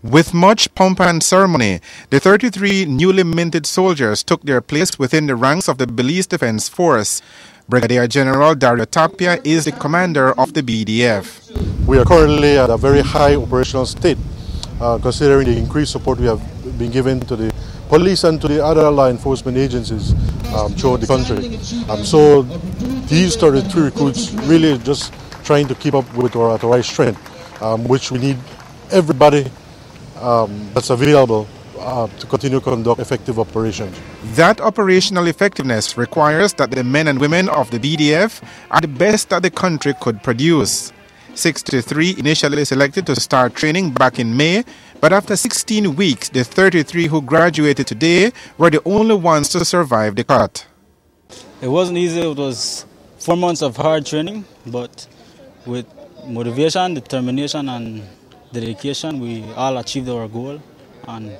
With much pomp and ceremony, the 33 newly minted soldiers took their place within the ranks of the Belize Defence Force. Brigadier General Dario Tapia is the commander of the BDF. We are currently at a very high operational state, considering the increased support we have been given to the police and to the other law enforcement agencies throughout the country. So these 33 recruits really just trying to keep up with our authorized strength, which we need everybody that's available to continue to conduct effective operations. That operational effectiveness requires that the men and women of the BDF are the best that the country could produce. 63 initially selected to start training back in May, but after 16 weeks, the 33 who graduated today were the only ones to survive the cut. It wasn't easy. It was 4 months of hard training, but with motivation, determination, and dedication, we all achieved our goal. And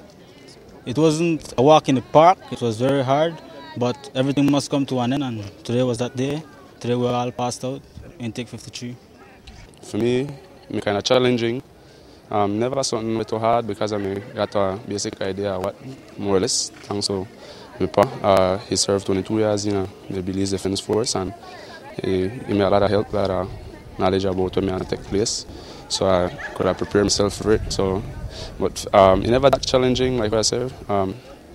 it wasn't a walk in the park. It was very hard, but everything must come to an end, and today was that day. Today we all passed out, intake 53. For me, it's kind of challenging. Never something too hard because I got a basic idea of what more or less. Thanks to my pa, he served 22 years in the Belize Defence Force, and he gave me a lot of help, a lot of knowledge about what may take place. So I could have prepared myself for it. So, but it never that challenging, like I said.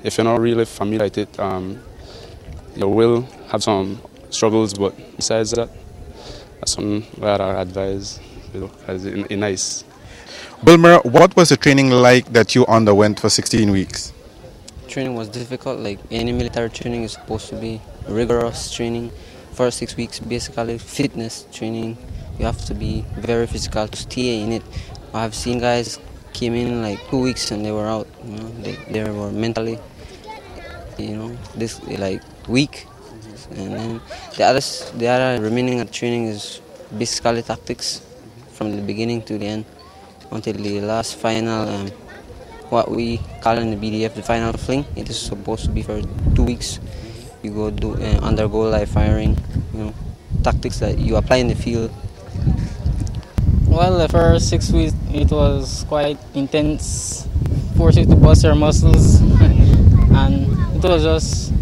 If you're not really familiar with it, you will have some struggles. But besides that, that's something that I advise, as in nice. Wilmer, what was the training like that you underwent for 16 weeks? Training was difficult. Like any military training is supposed to be rigorous training. First 6 weeks, basically fitness training. You have to be very physical to stay in it. I have seen guys came in like 2 weeks and they were out. You know, they were mentally, weak. And then the other remaining training is basically tactics from the beginning to the end until the last final, what we call in the BDF the final fling. It is supposed to be for 2 weeks. You go undergo live firing, tactics that you apply in the field. Well, the first 6 weeks it was quite intense, forced you to bust your muscles, and it was just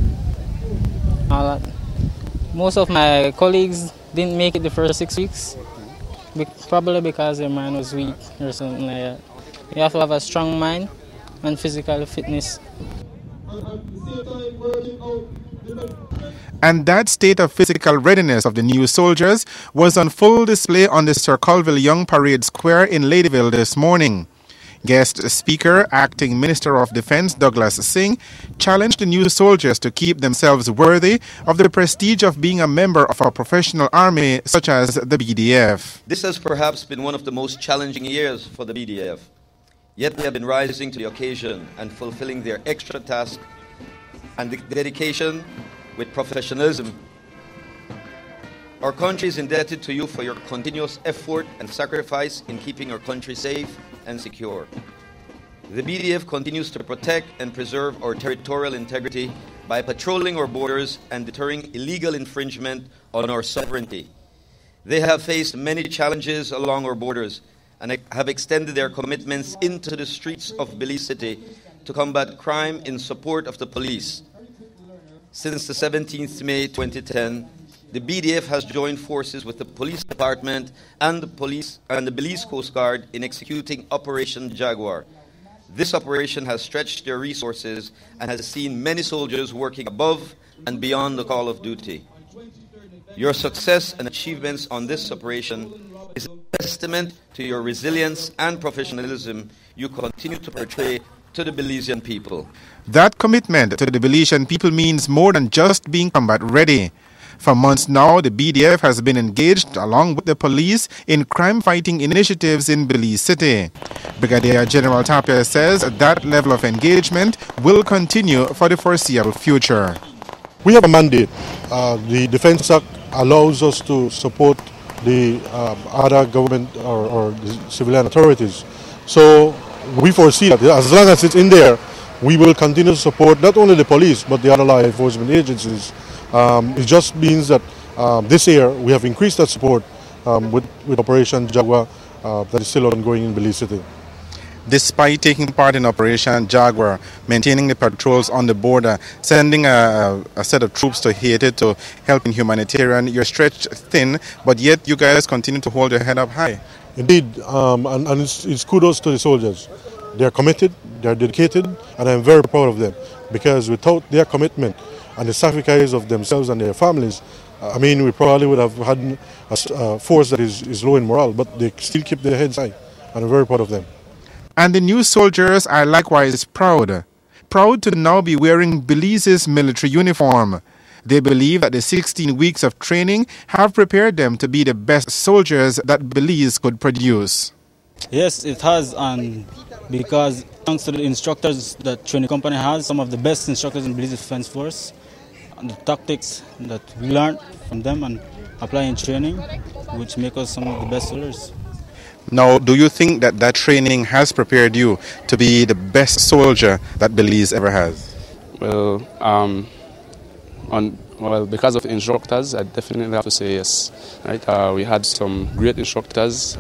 most of my colleagues didn't make it the first 6 weeks, probably because their mind was weak or something like that. You have to have a strong mind and physical fitness. And that state of physical readiness of the new soldiers was on full display on the Sir Colville Young Parade Square in Ladyville this morning. Guest speaker, Acting Minister of Defence Douglas Singh, challenged the new soldiers to keep themselves worthy of the prestige of being a member of a professional army such as the BDF. This has perhaps been one of the most challenging years for the BDF. Yet they have been rising to the occasion and fulfilling their extra task and dedication with professionalism. Our country is indebted to you for your continuous effort and sacrifice in keeping our country safe and secure. The BDF continues to protect and preserve our territorial integrity by patrolling our borders and deterring illegal infringement on our sovereignty. They have faced many challenges along our borders and have extended their commitments into the streets of Belize City to combat crime in support of the police. Since the 17th May 2010, the BDF has joined forces with the police department and the Belize Coast Guard in executing Operation Jaguar. This operation has stretched their resources and has seen many soldiers working above and beyond the call of duty. Your success and achievements on this operation is a testament to your resilience and professionalism you continue to portray to the Belizean people. That commitment to the Belizean people means more than just being combat ready. For months now, the BDF has been engaged along with the police in crime-fighting initiatives in Belize City. Brigadier General Tapia says that level of engagement will continue for the foreseeable future. We have a mandate. The Defence Act allows us to support the other government or the civilian authorities. So we foresee that as long as it's in there, we will continue to support not only the police but the other law enforcement agencies. It just means that this year we have increased that support with Operation Jaguar that is still ongoing in Belize City. despite taking part in Operation Jaguar, maintaining the patrols on the border, sending a set of troops to Haiti to help in humanitarian. You're stretched thin, but yet you guys continue to hold your head up high. Indeed, and it's kudos to the soldiers. They're committed, they're dedicated, and I'm very proud of them, because without their commitment and the sacrifice of themselves and their families, I mean, we probably would have had a force that is low in morale, but they still keep their heads high, and I'm very proud of them. And the new soldiers are likewise proud to now be wearing Belize's military uniform. They believe that the 16 weeks of training have prepared them to be the best soldiers that Belize could produce. Yes, it has, and because thanks to the instructors that training company has, some of the best instructors in Belize Defence Force, and the tactics that we learned from them and apply in training, which make us some of the best soldiers. Now, do you think that that training has prepared you to be the best soldier that Belize ever has? Well, because of instructors, I definitely have to say yes. Right? We had some great instructors,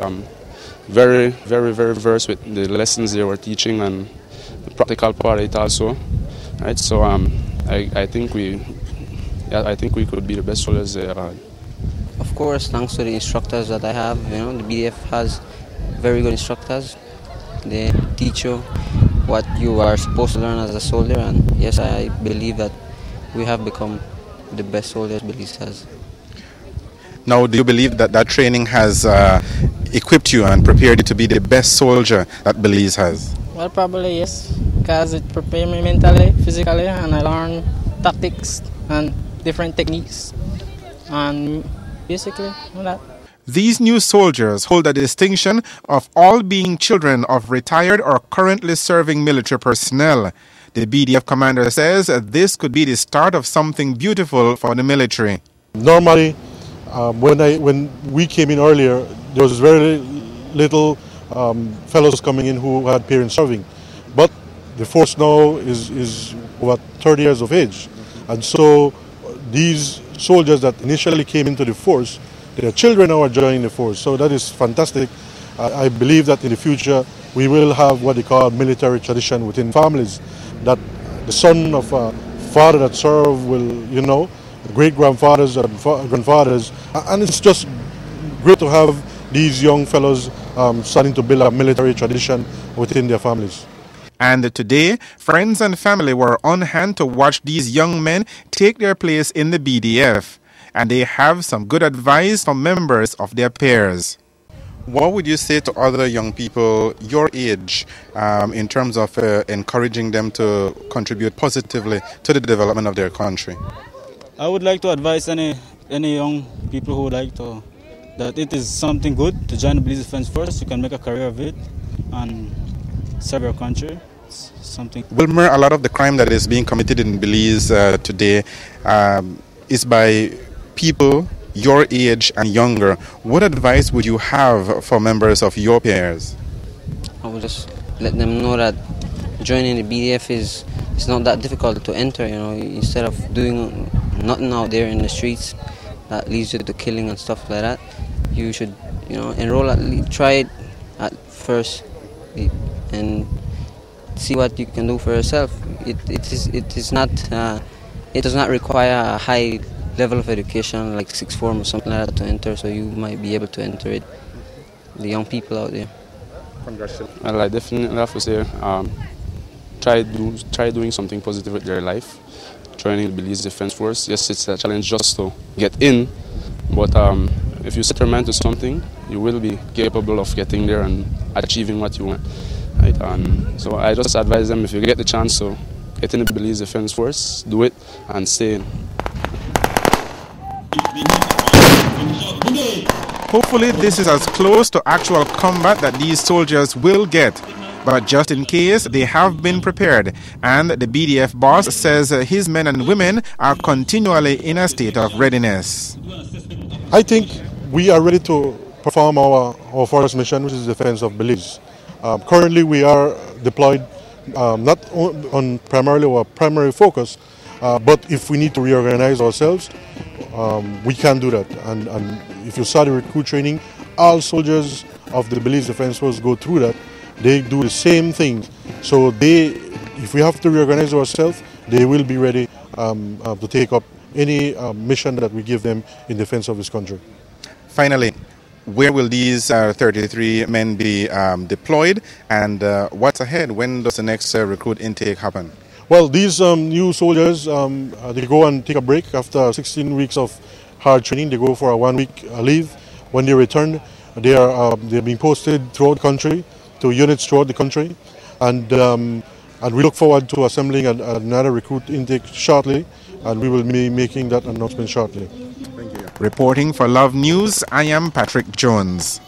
very, very, very versed with the lessons they were teaching and the practical part of it also. Right? So I think we could be the best soldiers they ever had. Of course, thanks to the instructors that I have, the BDF has very good instructors. They teach you what you are supposed to learn as a soldier, and yes, I believe that we have become the best soldiers Belize has. Now, do you believe that that training has equipped you and prepared you to be the best soldier that Belize has? Well, probably yes, because it prepared me mentally, physically, and I learned tactics and different techniques, and basically all that. These new soldiers hold the distinction of all being children of retired or currently serving military personnel. The BDF commander says this could be the start of something beautiful for the military. Normally, when we came in earlier, there was very little fellows coming in who had parents serving. But the force now is over 30 years of age. And so these soldiers that initially came into the force, their children now are joining the force. So that is fantastic. I believe that in the future we will have what they call military tradition within families, that the son of a father that served will, great-grandfathers and grandfathers. And it's just great to have these young fellows starting to build a military tradition within their families. And today, friends and family were on hand to watch these young men take their place in the BDF. And they have some good advice for members of their peers. What would you say to other young people your age in terms of encouraging them to contribute positively to the development of their country? I would like to advise any young people who would like to, that it is something good to join the Belize Defence Force. You can make a career of it and serve your country. It's something. Wilmer, a lot of the crime that is being committed in Belize today is by people your age and younger. What advice would you have for members of your peers? I would just let them know that joining the BDF is not that difficult to enter. Instead of doing nothing out there in the streets that leads you to killing and stuff like that, you should enroll at least, try it at first and see what you can do for yourself. It does not require a high level of education like sixth form or something like that to enter, so you might be able to enter it. The young people out there. Well, I definitely have to say, try doing something positive with their life. Joining the Belize Defence Force, yes, it's a challenge just to get in, but if you set your mind to something, you will be capable of getting there and achieving what you want. Right? So I just advise them, if you get the chance to get in the Belize Defence Force, do it and stay in. Hopefully this is as close to actual combat that these soldiers will get. But just in case, they have been prepared. And the BDF boss says his men and women are continually in a state of readiness. I think we are ready to perform our forest mission, which is the defense of Belize. Currently we are deployed not on primarily our primary focus, but if we need to reorganize ourselves, we can do that. And if you start the recruit training, all soldiers of the Belize Defence Force go through that. they do the same thing. So if we have to reorganize ourselves, they will be ready to take up any mission that we give them in defense of this country. Finally, where will these 33 men be deployed, and what's ahead? When does the next recruit intake happen? Well, these new soldiers, they go and take a break after 16 weeks of hard training. They go for a 1-week leave. When they return, they're being posted throughout the country, to units throughout the country, and we look forward to assembling another recruit intake shortly, and we will be making that announcement shortly. Thank you. Reporting for Love News, I am Patrick Jones.